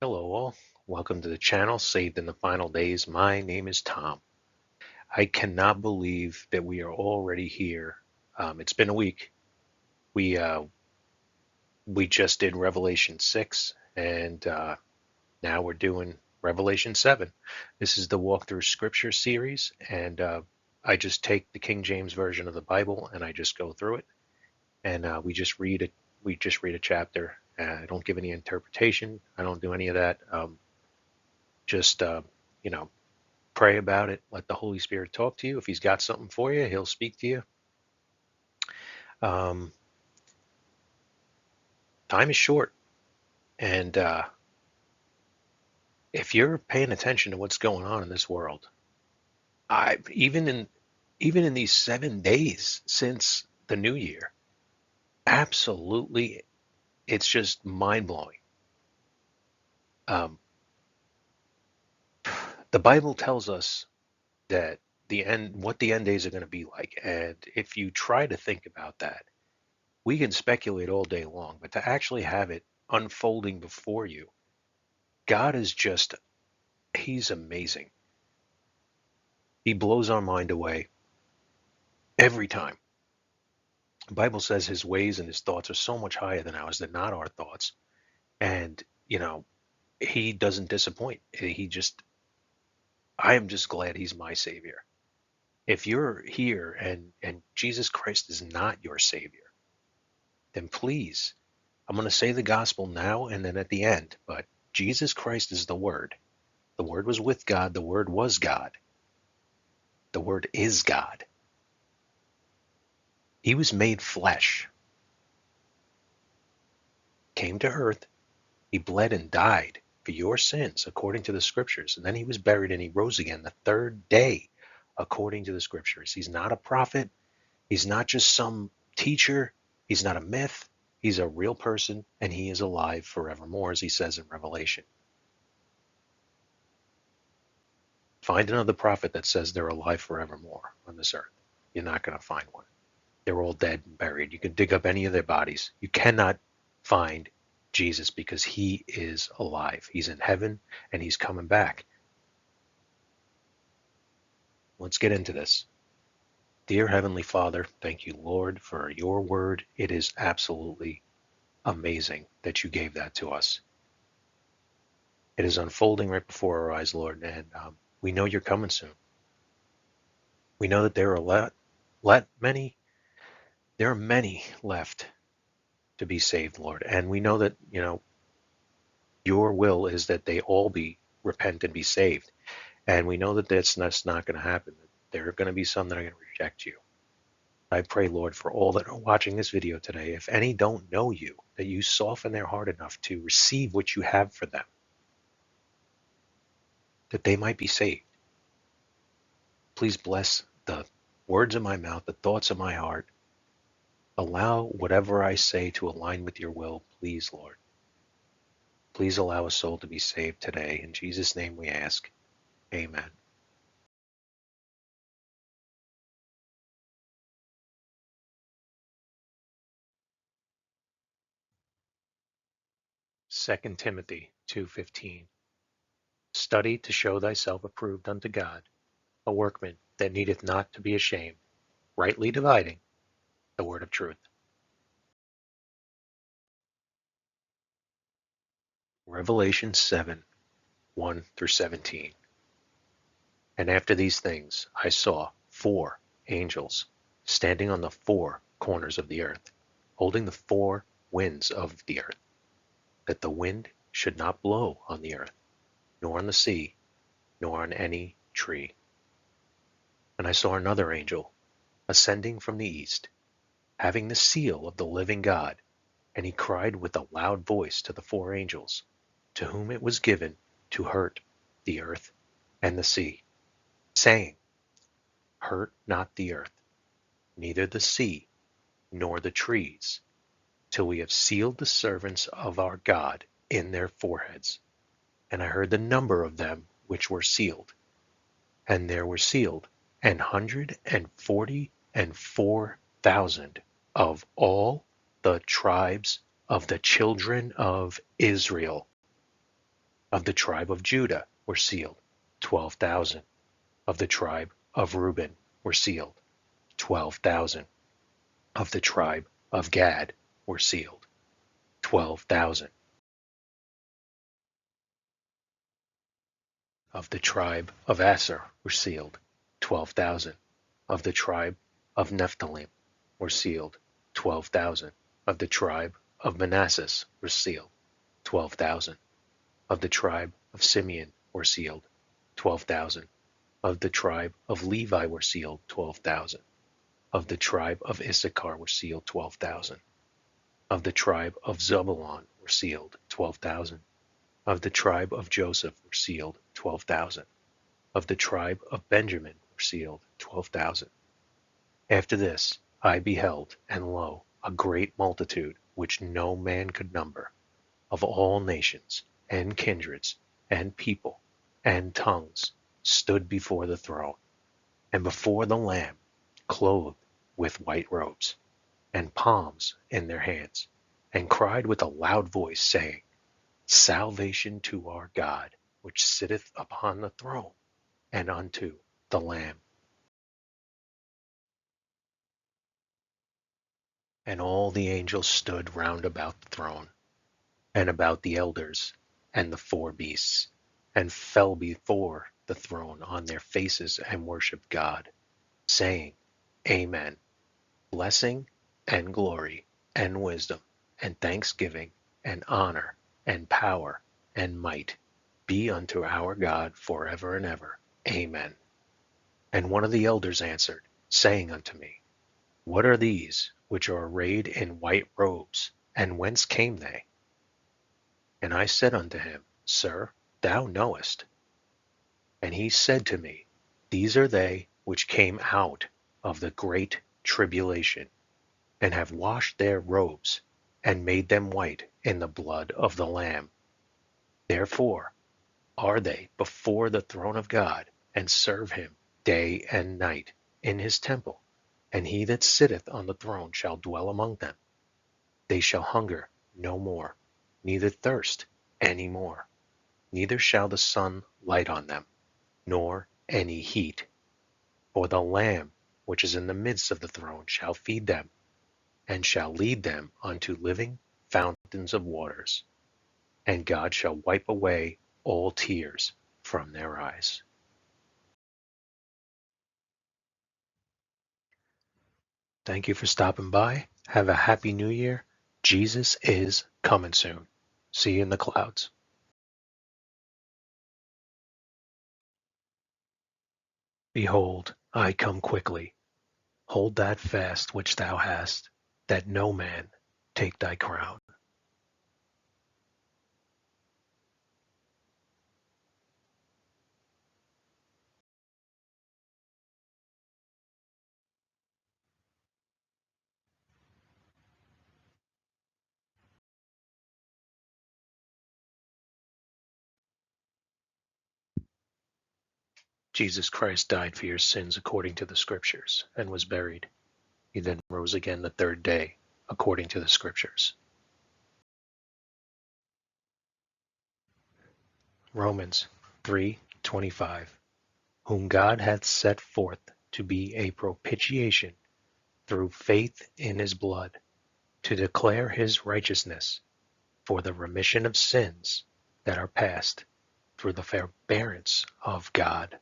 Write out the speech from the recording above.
Hello all, welcome to the channel Saved in the Final Days. My name is Tom. I cannot believe that we are already here. It's been a week. We just did Revelation 6 and now we're doing Revelation 7. This is the Walk Through Scripture series, and I just take the King James version of the Bible and I just go through it, and we just read it. We just read a chapter. I don't give any interpretation. I don't do any of that. Just you know, pray about it. Let the Holy Spirit talk to you. If He's got something for you, He'll speak to you. Um, Time is short, and if you're paying attention to what's going on in this world, I even in these 7 days since the New Year, absolutely, it's just mind blowing. Um, the Bible tells us that what the end days are going to be like, and if you try to think about that, we can speculate all day long, but to actually have it unfolding before you, God is just, He's amazing. He blows our mind away every time. The Bible says His ways and His thoughts are so much higher than ours. They're not our thoughts. And, He doesn't disappoint. I am just glad He's my Savior. If you're here and Jesus Christ is not your Savior, then please, I'm going to say the gospel now and then at the end, but Jesus Christ is the Word. The Word was with God. The Word was God. The Word is God. He was made flesh, came to earth. He bled and died for your sins according to the scriptures. And then he was buried and he rose again the third day according to the scriptures. He's not a prophet. He's not just some teacher. He's not a myth. He's a real person, and he is alive forevermore, as he says in Revelation. Find another prophet that says they're alive forevermore on this earth. You're not going to find one. They're all dead and buried. You can dig up any of their bodies. You cannot find Jesus because he is alive. He's in heaven and he's coming back. Let's get into this. Dear Heavenly Father, thank you, Lord, for your word. It is absolutely amazing that you gave that to us. It is unfolding right before our eyes, Lord, and we know you're coming soon. We know that there are many left to be saved, Lord, and we know that your will is that they all be repent and be saved, and we know that that's not going to happen. There are going to be some that are going to reject you. I pray, Lord, for all that are watching this video today, if any don't know you, that you soften their heart enough to receive what you have for them, that they might be saved. Please bless the words of my mouth, the thoughts of my heart. Allow whatever I say to align with your will, please, Lord. Please allow a soul to be saved today. In Jesus' name we ask. Amen. 2 Timothy 2:15. Study to show thyself approved unto God, a workman that needeth not to be ashamed, rightly dividing the word of truth. Revelation 7:1-17. And after these things I saw 4 angels standing on the 4 corners of the earth, holding the 4 winds of the earth, that the wind should not blow on the earth, nor on the sea, nor on any tree. And I saw another angel ascending from the east, having the seal of the living God, and he cried with a loud voice to the 4 angels, to whom it was given to hurt the earth and the sea, saying, Hurt not the earth, neither the sea, nor the trees, till we have sealed the servants of our God in their foreheads. And I heard the number of them which were sealed, and there were sealed 144,000 of all the tribes of the children of Israel. Of the tribe of Judah were sealed 12,000. Of the tribe of Reuben were sealed 12,000. Of the tribe of Gad were sealed 12,000. Of the tribe of Aser were sealed 12,000. Of the tribe of Nephthalim were sealed 12,000. Of the tribe of Manasseh were sealed 12,000. Of the tribe of Simeon were sealed 12,000. Of the tribe of Levi were sealed 12,000. Of the tribe of Issachar were sealed 12,000. Of the tribe of Zebulun were sealed 12,000. Of the tribe of Joseph were sealed 12,000. Of the tribe of Benjamin were sealed 12,000. After this I beheld, and lo, a great multitude, which no man could number, of all nations, and kindreds, and people, and tongues, stood before the throne, and before the Lamb, clothed with white robes, and palms in their hands, and cried with a loud voice, saying, Salvation to our God, which sitteth upon the throne, and unto the Lamb. And all the angels stood round about the throne, and about the elders, and the four beasts, and fell before the throne on their faces and worshipped God, saying, Amen. Blessing and glory and wisdom and thanksgiving and honor and power and might be unto our God forever and ever. Amen. And one of the elders answered, saying unto me, What are these which are arrayed in white robes, and whence came they? And I said unto him, Sir, thou knowest. And he said to me, These are they which came out of the great tribulation, and have washed their robes, and made them white in the blood of the Lamb. Therefore are they before the throne of God, and serve him day and night in his temple, and he that sitteth on the throne shall dwell among them. They shall hunger no more, neither thirst any more, neither shall the sun light on them, nor any heat. For the Lamb which is in the midst of the throne shall feed them, and shall lead them unto living fountains of waters, and God shall wipe away all tears from their eyes. Thank you for stopping by. Have a happy new year. Jesus is coming soon. See you in the clouds. Behold, I come quickly. Hold that fast which thou hast, that no man take thy crown. Jesus Christ died for your sins according to the Scriptures, and was buried. He then rose again the third day, according to the Scriptures. Romans 3:25, whom God hath set forth to be a propitiation through faith in his blood, to declare his righteousness for the remission of sins that are past through the forbearance of God.